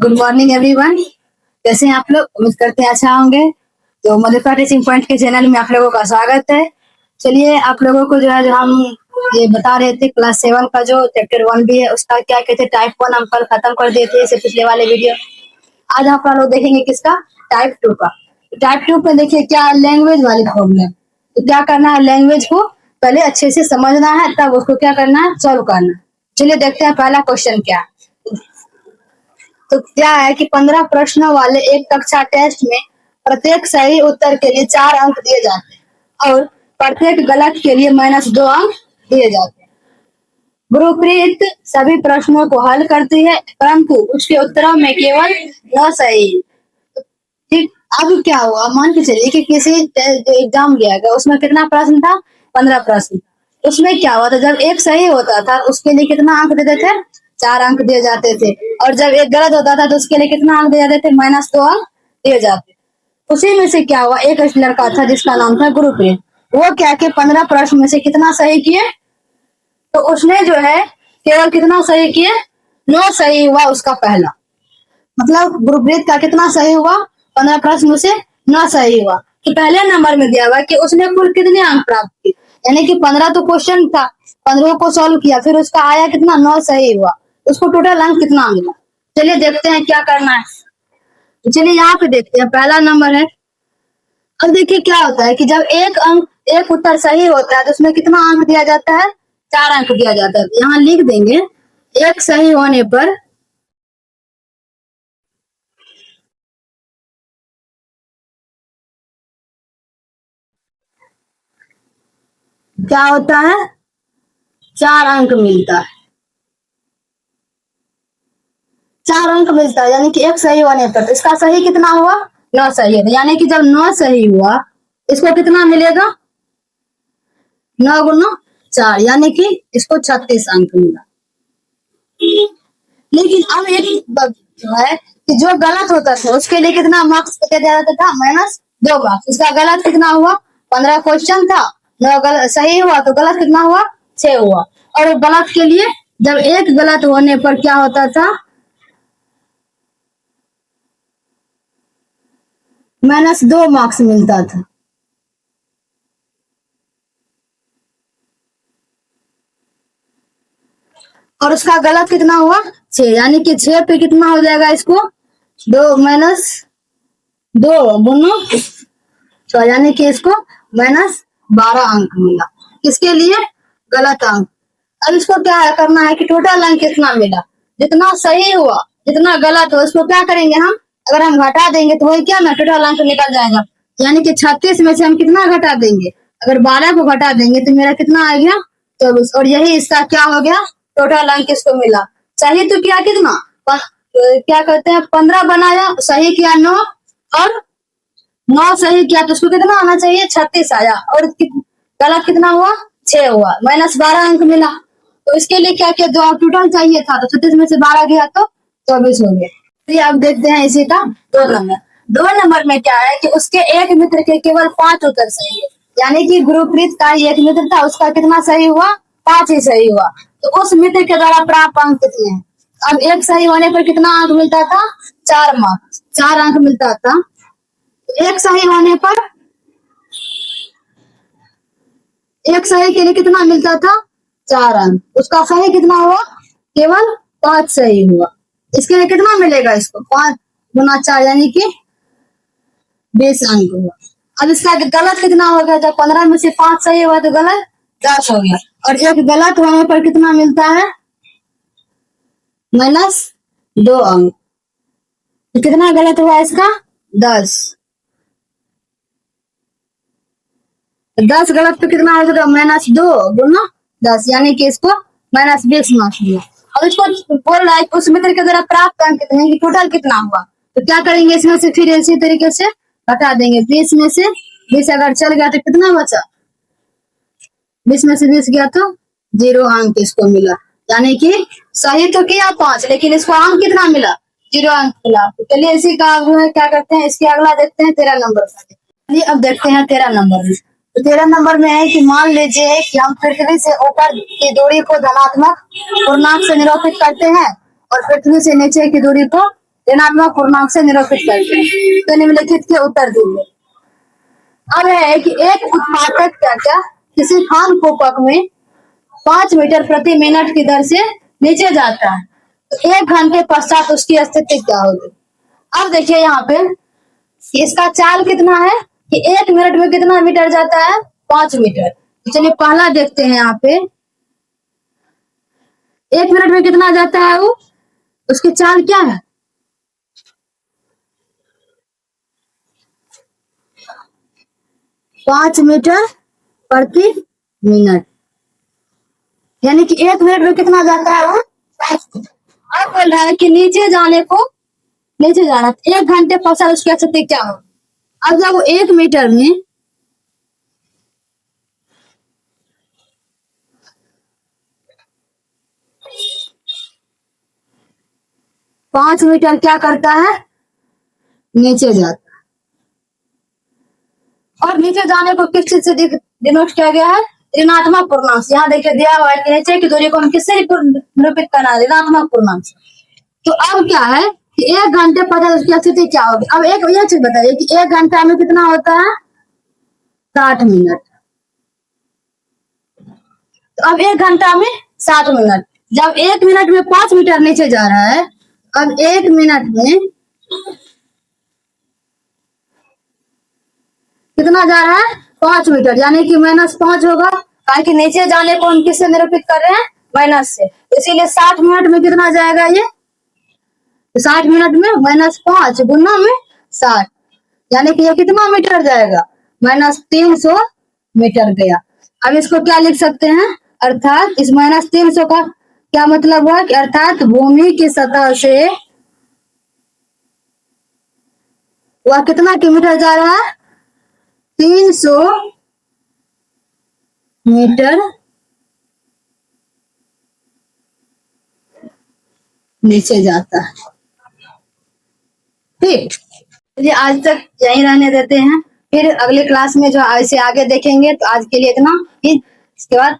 Good morning everyone. कैसे हैं आप लोग? उम्मीद करते हैं अच्छा होंगे। तो मधुकर टीचिंग पॉइंट के चैनल में आप लोगों का स्वागत है। चलिए आप लोगों को जो हम ये बता रहे थे क्लास 7 का जो चैप्टर 1 भी है उसका क्या कहते हैं टाइप 1 हम कल खत्म कर दिए थे, इससे पिछले वाले वीडियो। आज आप लोग देखेंगे किसका, टाइप 2 का। टाइप 2 पे देखिए क्या लैंग्वेज वाली प्रॉब्लम। तो क्या करना है, लैंग्वेज को पहले अच्छे से समझना है, तब उसको क्या करना है, सॉल्व करना है। चलिए देखते हैं पहला क्वेश्चन क्या है। तो क्या है कि 15 प्रश्नों वाले एक कक्षा टेस्ट में प्रत्येक सही उत्तर के लिए 4 अंक दिए जाते हैं और प्रत्येक गलत के लिए -2 अंक दिए जाते हैं। गुरप्रीत सभी प्रश्नों को हल करती है परंतु उसके उत्तरों में केवल 9 सही। ठीक, अब क्या हुआ, मान के चलिए कि किसी एग्जाम लिया गया, उसमें कितना प्रश्न था, 15 प्रश्न। उसमें क्या हुआ था, जब एक सही होता था उसके लिए कितना अंक देते थे, 4 अंक दिए जाते थे, और जब एक गलत होता था तो उसके लिए कितना अंक दिए जाते थे, -2 अंक दिए जाते। उसी में से क्या हुआ, एक लड़का था जिसका नाम था गुरप्रीत। वो क्या कि 15 प्रश्न में से कितना सही किए, तो उसने जो है केवल कितना सही किए, 9 सही हुआ उसका पहला। मतलब गुरप्रीत का कितना सही हुआ, 15 प्रश्न में से 9 सही हुआ। तो पहले नंबर में दिया हुआ कि उसने कुल कितने अंक प्राप्त किए, यानी कि 15 तो क्वेश्चन था, 15 को सॉल्व किया, फिर उसका आया कितना, 9 सही हुआ। उसको टोटल अंक कितना मिला। चलिए देखते हैं क्या करना है। तो चलिए यहाँ पे देखते हैं, पहला नंबर है। अब देखिए क्या होता है कि जब एक उत्तर सही होता है तो उसमें कितना अंक दिया जाता है, 4 अंक दिया जाता है। यहाँ लिख देंगे, एक सही होने पर क्या होता है, 4 अंक मिलता है। 4 अंक मिलता है, यानी कि एक सही होने पर। तो इसका सही कितना हुआ, 9 सही है, यानी कि जब 9 सही हुआ इसको कितना मिलेगा, 9 गुना 4, यानी कि इसको 36 अंक मिला। लेकिन अब एक जो है कि जो गलत होता था उसके लिए कितना मार्क्स दिया जाता था, -2 मार्क्स। इसका गलत कितना हुआ, 15 क्वेश्चन था, 9 गलत सही हुआ, तो गलत कितना हुआ, 6 हुआ। और गलत के लिए जब एक गलत होने पर क्या होता था, -2 मार्क्स मिलता था। और उसका गलत कितना हुआ, 6, यानी कि 6 पे कितना हो जाएगा, इसको 2 -2 गुना 6, यानी कि इसको -12 अंक मिला। किसके लिए, गलत अंक। अब इसको क्या करना है कि टोटल अंक कितना मिला, जितना सही हुआ जितना गलत हो उसको क्या करेंगे हम, अगर हम घटा देंगे तो वही क्या ना टोटल अंक निकल जाएगा। यानी कि 36 में से हम कितना घटा देंगे, अगर 12 को घटा देंगे तो मेरा कितना आ गया, 24। और यही इसका क्या हो गया, टोटल अंक इसको मिला। सही तो किया कितना, क्या कहते हैं, 15 बनाया, सही किया 9, और 9 सही किया तो उसको कितना आना चाहिए, 36 आया। और गलत कितना हुआ, 6 हुआ, -12 अंक मिला। तो इसके लिए क्या किया, जो टोटल चाहिए था, तो 36 में से 12 गया तो 24 हो गया। तो अब देखते हैं इसी का 2 नंबर। 2 नंबर में क्या है कि उसके एक मित्र के केवल 5 उत्तर सही है, यानी कि गुरप्रीत का एक मित्र था, उसका कितना सही हुआ, 5 ही सही हुआ। तो उस मित्र के द्वारा प्राप्त अंक कितने हैं। अब एक सही होने पर कितना अंक मिलता था, 4 मार्क्स, 4 अंक मिलता था। एक सही होने पर, एक सही के लिए कितना मिलता था, 4 अंक। उसका सही कितना हुआ, केवल 5 सही हुआ। इसके लिए कितना मिलेगा, इसको 5 गुना 4, यानी कि 20 अंक हुआ। अब इसका गलत कितना हो गया, जब 15 में से 5 सही हुआ तो गलत 10 हो गया। और एक गलत होने पर कितना मिलता है, -2 अंक। तो कितना गलत हुआ इसका, 10। 10 गलत पे कितना हो जाएगा, -2 गुना 10, यानी कि इसको -20 मार्क्स मिला। अब इसको बोल रहा है उस मित्र के द्वारा प्राप्त अंक कितने हैं, टोटल कितना हुआ। तो क्या करेंगे, इसमें से फिर इसी तरीके से हटा देंगे। 20 में से 20 अगर चल गया तो कितना बचा, 20 में से 20 गया तो 0 अंक इसको मिला। यानी कि सही तो किया 5, लेकिन इसको अंक कितना मिला, 0 अंक मिला। तो चलिए इसी का क्या करते हैं, इसके अगला देखते हैं 13 नंबर का। चलिए अब देखते हैं 13 नंबर में। तो 13 नंबर में है कि मान लीजिए कि हम पृथ्वी से ऊपर की दूरी को धनात्मक पूर्णांक से निरूपित करते हैं और पृथ्वी से नीचे की दूरी को ऋणात्मक पूर्णांक से निरूपित करते हैं। तो निम्नलिखित के उत्तर दीजिए। अब है कि एक उत्पादक क्या किसी खान कोपक में 5 मीटर प्रति मिनट की दर से नीचे जाता है, तो 1 घंटे पश्चात उसकी स्थिति क्या होगी। अब देखिए यहाँ पे इसका चाल कितना है कि 1 मिनट में कितना मीटर जाता है, 5 मीटर। तो चलिए पहला देखते हैं यहाँ पे 1 मिनट में कितना जाता है वो, उसकी चाल क्या है, 5 मीटर प्रति मिनट, यानी कि 1 मिनट में कितना जाता है वो। अब बोल रहा है कि नीचे जाना 1 घंटे पश्चात उसकी स्थिति क्या हो। अब जब वो 1 मीटर में पांच मीटर क्या करता है, नीचे जाता है। और नीचे जाने को किस चीज से डिनोट किया गया है, ऋणात्मक पूर्णांक। यहाँ देखिए दिया हुआ है कि नीचे की दूरी को हम किससे निरूपित करना है, ऋणात्मक पूर्णांक। तो अब क्या है कि 1 घंटे पश्चात उसकी स्थिति क्या होगी। अब एक ये चीज बताइए कि 1 घंटा में कितना होता है, 60 मिनट। तो अब 1 घंटा में 60 मिनट, जब 1 मिनट में 5 मीटर नीचे जा रहा है, अब 1 मिनट में कितना जा रहा है, 5 मीटर, यानी कि -5 होगा, कारण कि नीचे जाने को हम किससे निरूपित कर रहे हैं, माइनस से। इसीलिए 60 मिनट में कितना जाएगा ये, 60 मिनट में -5 गुना में 60, यानी कि ये कितना मीटर जाएगा, -300 मीटर गया। अब इसको क्या लिख सकते हैं, अर्थात इस -300 का क्या मतलब हुआ कि अर्थात भूमि की सतह से वह कितना किलोमीटर जा रहा है, 300 मीटर नीचे जाता है। ठीक, चलिए आज तक यहीं रहने देते हैं, फिर अगले क्लास में जो ऐसे आगे देखेंगे। तो आज के लिए इतना, फिर इसके बाद